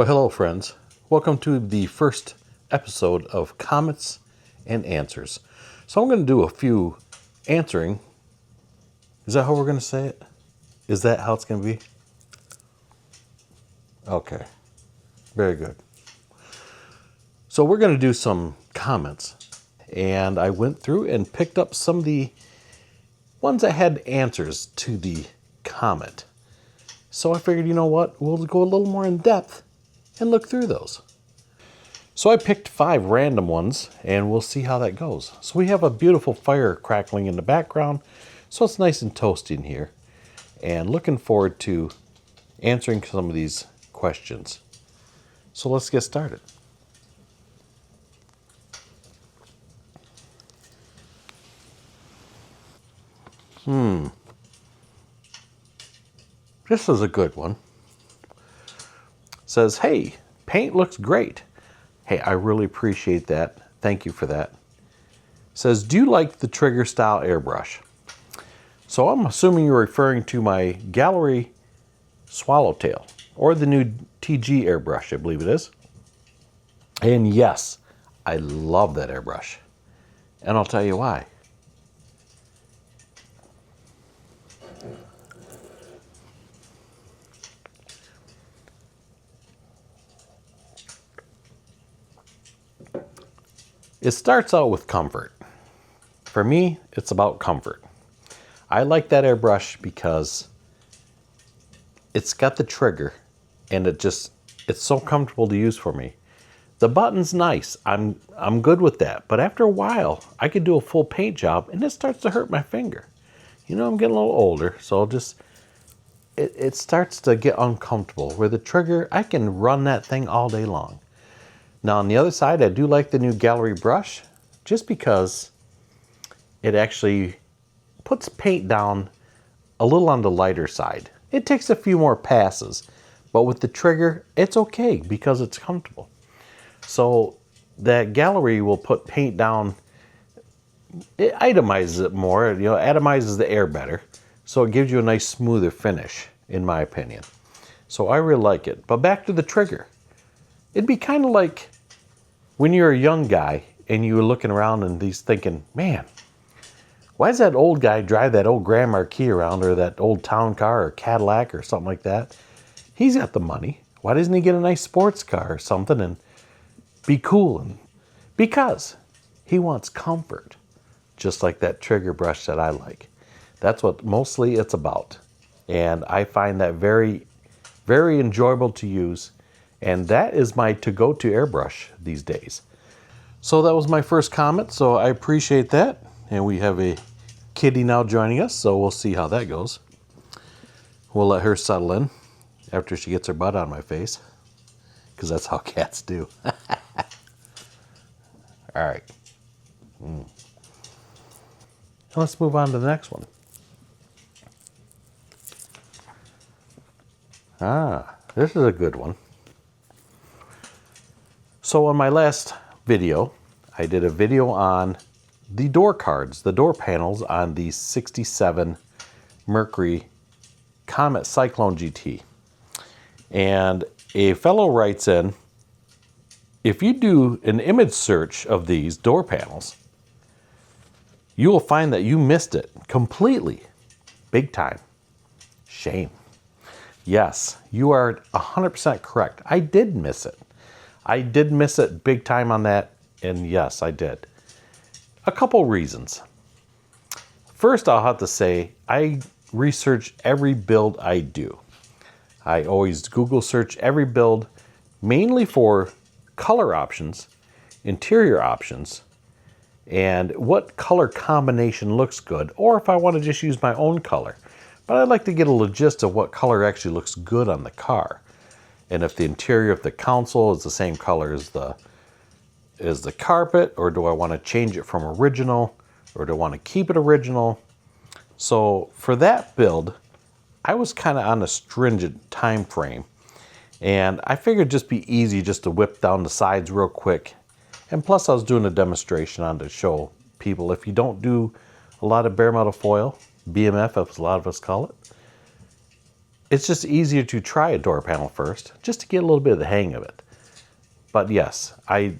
Well, hello friends. Welcome to the first episode of Comments and Answers. So I'm going to do a few answering. Is that how we're going to say it? Is that how it's going to be? Okay. Very good. So we're going to do some comments. And I went through and picked up some of the ones that had answers to the comment. So I figured, you know what? We'll go a little more in depth and look through those. So I picked 5 random ones and we'll see how that goes. So we have a beautiful fire crackling in the background, so it's nice and toasty in here. And looking forward to answering some of these questions. So let's get started. This is a good one. Says, hey, paint looks great. Hey, I really appreciate that. Thank you for that. Says, do you like the trigger style airbrush? So I'm assuming you're referring to my Gallery Swallowtail or the new TG airbrush, I believe it is. And yes, I love that airbrush. And I'll tell you why. It starts out with comfort. For me, it's about comfort. I like that airbrush because it's got the trigger and it's so comfortable to use for me. The button's nice. I'm good with that. But after a while, I could do a full paint job and it starts to hurt my finger. You know, I'm getting a little older, so it starts to get uncomfortable. Where the trigger, I can run that thing all day long. Now on the other side, I do like the new Gallery brush just because it actually puts paint down a little on the lighter side. It takes a few more passes, but with the trigger, it's okay because it's comfortable. So that Gallery will put paint down, it itemizes it more, you know, atomizes the air better. So it gives you a nice smoother finish, in my opinion. So I really like it. But back to the trigger. It'd be kind of like when you're a young guy and you were looking around and he's thinking, man, why does that old guy drive that old Grand Marquis around, or that old town car or Cadillac or something like that? He's got the money. Why doesn't he get a nice sports car or something and be cool? And because he wants comfort, just like that trigger brush that I like. That's what mostly it's about. And I find that very, very enjoyable to use. And that is my to-go-to airbrush these days. So that was my first comment, so I appreciate that. And we have a kitty now joining us, so we'll see how that goes. We'll let her settle in after she gets her butt on my face, because that's how cats do. All right. Let's move on to the next one. This is a good one. So on my last video, I did a video on the door cards, the door panels on the 67 Mercury Comet Cyclone GT. And a fellow writes in, if you do an image search of these door panels, you will find that you missed it completely. Big time. Shame. Yes, you are 100% correct. I did miss it. I did miss it big time on that, and yes, I did. A couple reasons. First, I'll have to say, I research every build I do. I always Google search every build, mainly for color options, interior options, and what color combination looks good, or if I want to just use my own color. But I'd like to get a gist of what color actually looks good on the car. And if the interior of the console is the same color as the carpet, or do I want to change it from original, or do I want to keep it original? So for that build, I was kind of on a stringent time frame, and I figured it'd just be easy just to whip down the sides real quick. And plus I was doing a demonstration on to show people, if you don't do a lot of bare metal foil, BMF as a lot of us call it, it's just easier to try a door panel first, just to get a little bit of the hang of it. But yes, I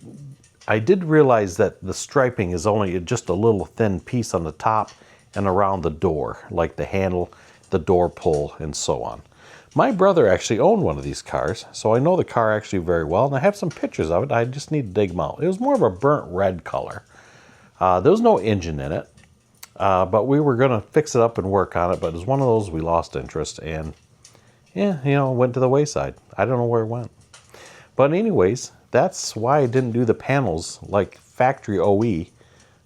did realize that the striping is only just a little thin piece on the top and around the door, like the handle, the door pull, and so on. My brother actually owned one of these cars, so I know the car actually very well, and I have some pictures of it. I just need to dig them out. It was more of a burnt red color. There was no engine in it, but we were going to fix it up and work on it, but it was one of those we lost interest, and yeah, you know, went to the wayside. I don't know where it went. But anyways, that's why I didn't do the panels like factory OE.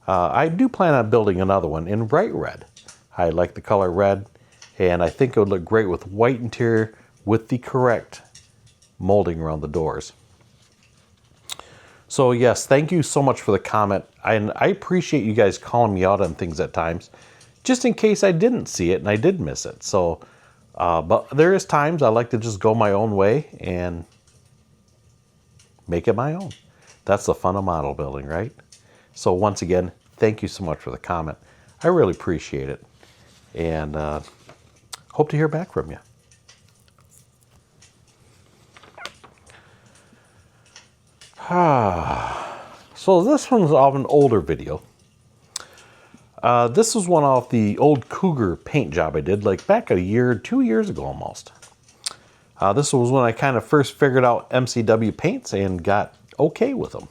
I do plan on building another one in bright red. I like the color red, and I think it would look great with white interior with the correct molding around the doors. So yes, thank you so much for the comment. And I appreciate you guys calling me out on things at times, just in case I didn't see it and I did miss it. So, but there is times I like to just go my own way and make it my own. That's the fun of model building, right? So once again, thank you so much for the comment. I really appreciate it. And hope to hear back from you. So this one's off an older video. This was one off the old Cougar paint job I did like back a year, 2 years ago almost. This was when I kind of first figured out MCW paints and got okay with them.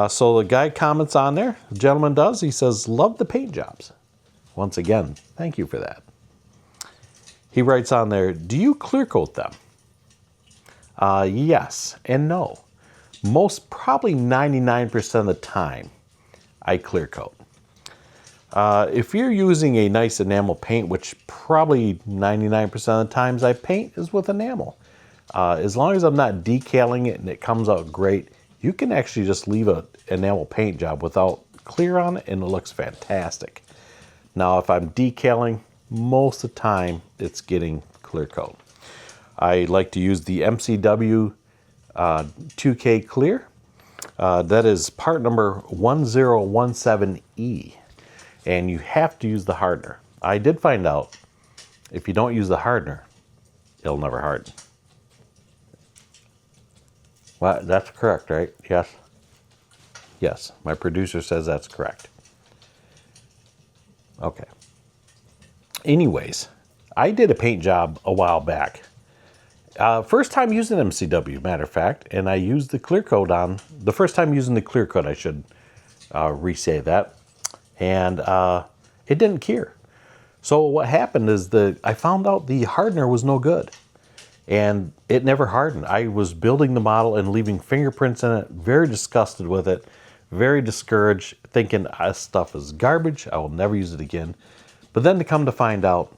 So the guy comments on there, the gentleman does, he says, love the paint jobs. Once again, thank you for that. He writes on there, do you clear coat them? Yes and no. Most, probably 99% of the time, I clear coat. If you're using a nice enamel paint, which probably 99% of the times I paint is with enamel. As long as I'm not decaling it and it comes out great, you can actually just leave an enamel paint job without clear on it and it looks fantastic. Now if I'm decaling, most of the time it's getting clear coat. I like to use the MCW 2K Clear. That is part number 1017E. And you have to use the hardener. I did find out if you don't use the hardener, it'll never harden. Well, that's correct, right? Yes. Yes, my producer says that's correct. Okay. Anyways, I did a paint job a while back. First time using MCW, matter of fact, and I used the clear coat on, the first time using the clear coat, I should re-say that, and it didn't cure. So what happened is I found out the hardener was no good, and it never hardened. I was building the model and leaving fingerprints in it, very disgusted with it, very discouraged, thinking this stuff is garbage, I will never use it again. But then to come to find out,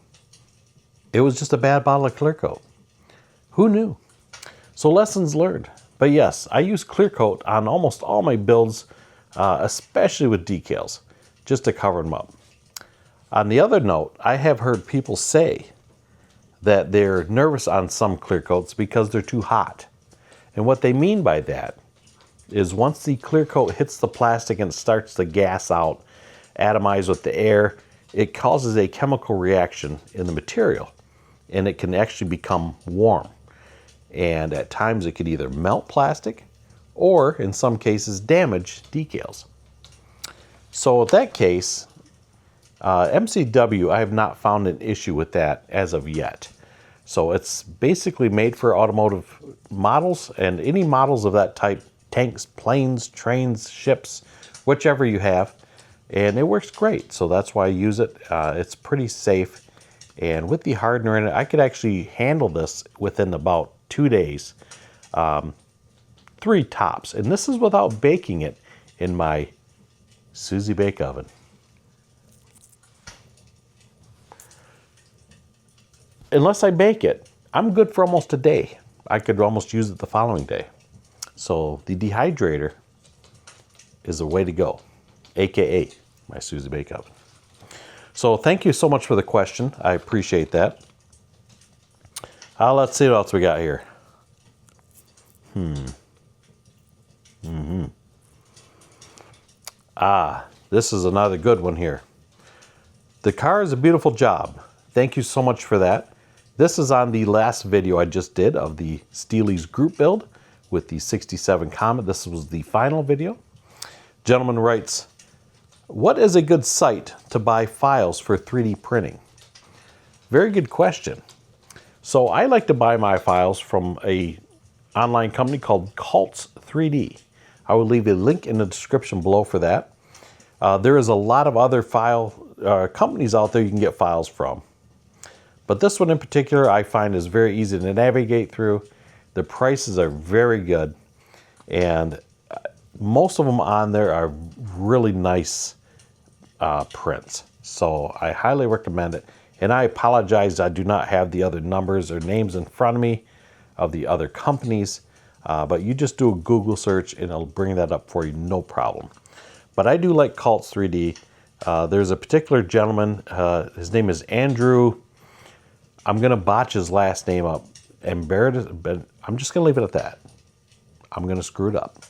it was just a bad bottle of clear coat. Who knew? So lessons learned. But yes, I use clear coat on almost all my builds, especially with decals, just to cover them up. On the other note, I have heard people say that they're nervous on some clear coats because they're too hot. And what they mean by that is once the clear coat hits the plastic and starts to gas out, atomize with the air, it causes a chemical reaction in the material, and it can actually become warm. And at times it could either melt plastic or in some cases damage decals. So in that case, MCW, I have not found an issue with that as of yet. So it's basically made for automotive models and any models of that type, tanks, planes, trains, ships, whichever you have, and it works great. So that's why I use it. It's pretty safe. And with the hardener in it, I could actually handle this within about 2 days, 3 tops. And this is without baking it in my Susie Bake Oven. Unless I bake it, I'm good for almost a day. I could almost use it the following day. So the dehydrator is the way to go, AKA my Susie Bake Oven. So thank you so much for the question. I appreciate that. Let's see what else we got here. This is another good one here. The car is a beautiful job. Thank you so much for that. This is on the last video I just did of the Steely's group build with the 67 Comet. This was the final video. Gentleman writes, what is a good site to buy files for 3D printing? Very good question. So I like to buy my files from a online company called KREG'S 3D. I will leave a link in the description below for that. There is a lot of other file companies out there you can get files from. But this one in particular I find is very easy to navigate through. The prices are very good. And most of them on there are really nice prints. So I highly recommend it. And I apologize, I do not have the other numbers or names in front of me of the other companies. But you just do a Google search and it'll bring that up for you, no problem. But I do like KREG'S 3D. There's a particular gentleman, his name is Andrew. I'm going to botch his last name up, but I'm just going to leave it at that. I'm going to screw it up.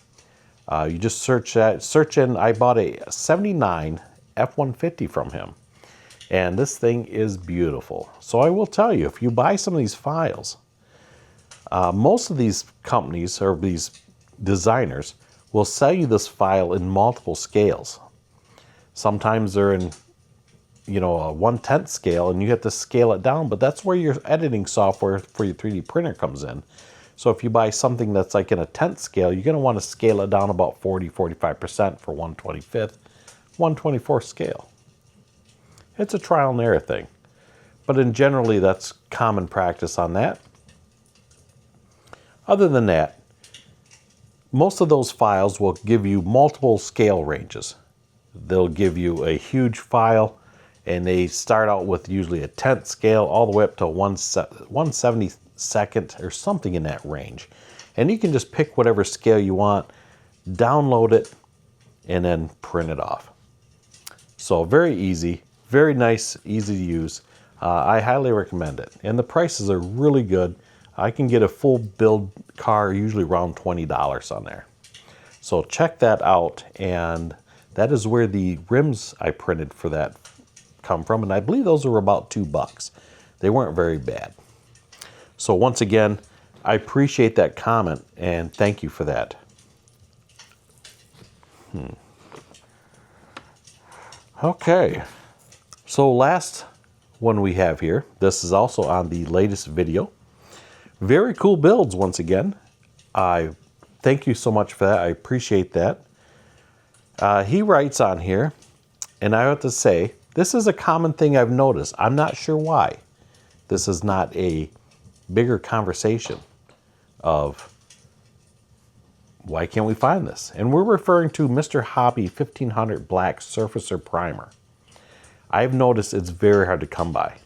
You just search in, I bought a 79 F-150 from him. And this thing is beautiful. So I will tell you, if you buy some of these files, most of these companies or these designers will sell you this file in multiple scales. Sometimes they're in, you know, a 1/10 scale and you have to scale it down, but that's where your editing software for your 3D printer comes in. So if you buy something that's like in a 1/10 scale, you're going to want to scale it down about 40-45% for 1/25, 1/24 scale. It's a trial and error thing. But in generally, that's common practice on that. Other than that, most of those files will give you multiple scale ranges. They'll give you a huge file, and they start out with usually a 1/10 scale all the way up to 1/72 or something in that range. And you can just pick whatever scale you want, download it, and then print it off. So very easy, very nice, easy to use. I highly recommend it. And the prices are really good. I can get a full build car usually around $20 on there. So check that out. And that is where the rims I printed for that come from. And I believe those were about $2. They weren't very bad. So once again, I appreciate that comment and thank you for that. Okay. So last one we have here, this is also on the latest video. Very cool builds once again. I thank you so much for that. I appreciate that. He writes on here, and I have to say, this is a common thing I've noticed. I'm not sure why. This is not a bigger conversation of why can't we find this? And we're referring to Mr. Hobby 1500 Black Surfacer Primer. I've noticed it's very hard to come by.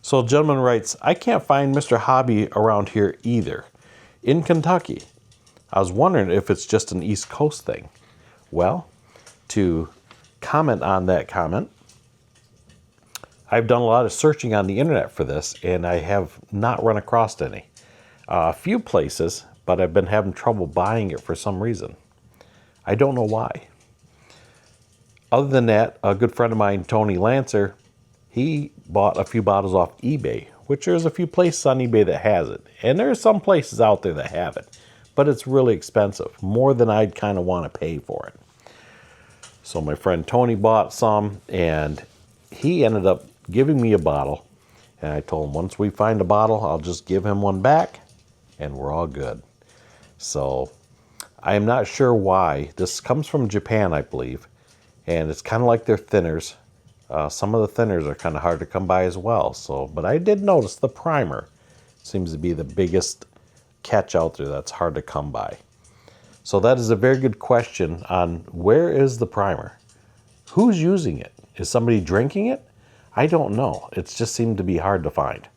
So a gentleman writes, I can't find Mr. Hobby around here either. In Kentucky. I was wondering if it's just an East Coast thing. Well, to comment on that comment, I've done a lot of searching on the internet for this, and I have not run across any. A few places, but I've been having trouble buying it for some reason. I don't know why. Other than that, a good friend of mine, Tony Lancer, he bought a few bottles off eBay, which there's a few places on eBay that has it. And there are some places out there that have it, but it's really expensive, more than I'd kind of want to pay for it. So my friend Tony bought some, and he ended up giving me a bottle. And I told him, once we find a bottle, I'll just give him one back, and we're all good. So I am not sure why. This comes from Japan, I believe, and it's kind of like their thinners. Some of the thinners are kind of hard to come by as well. So, but I did notice the primer seems to be the biggest catch out there that's hard to come by. So that is a very good question on where is the primer? Who's using it? Is somebody drinking it? I don't know. It just seemed to be hard to find.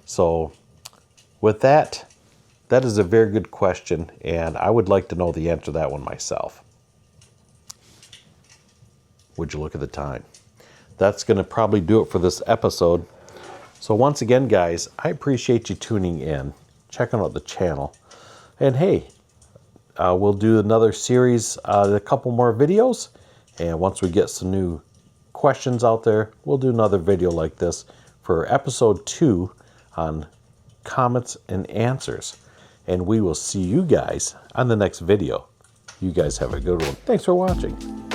So with that, that is a very good question, and I would like to know the answer to that one myself. Would you look at the time? That's going to probably do it for this episode. So once again, guys, I appreciate you tuning in, checking out the channel. And hey, we'll do another series, a couple more videos. And once we get some new questions out there, we'll do another video like this for episode 2 on comments and answers. And we will see you guys on the next video. You guys have a good one. Thanks for watching.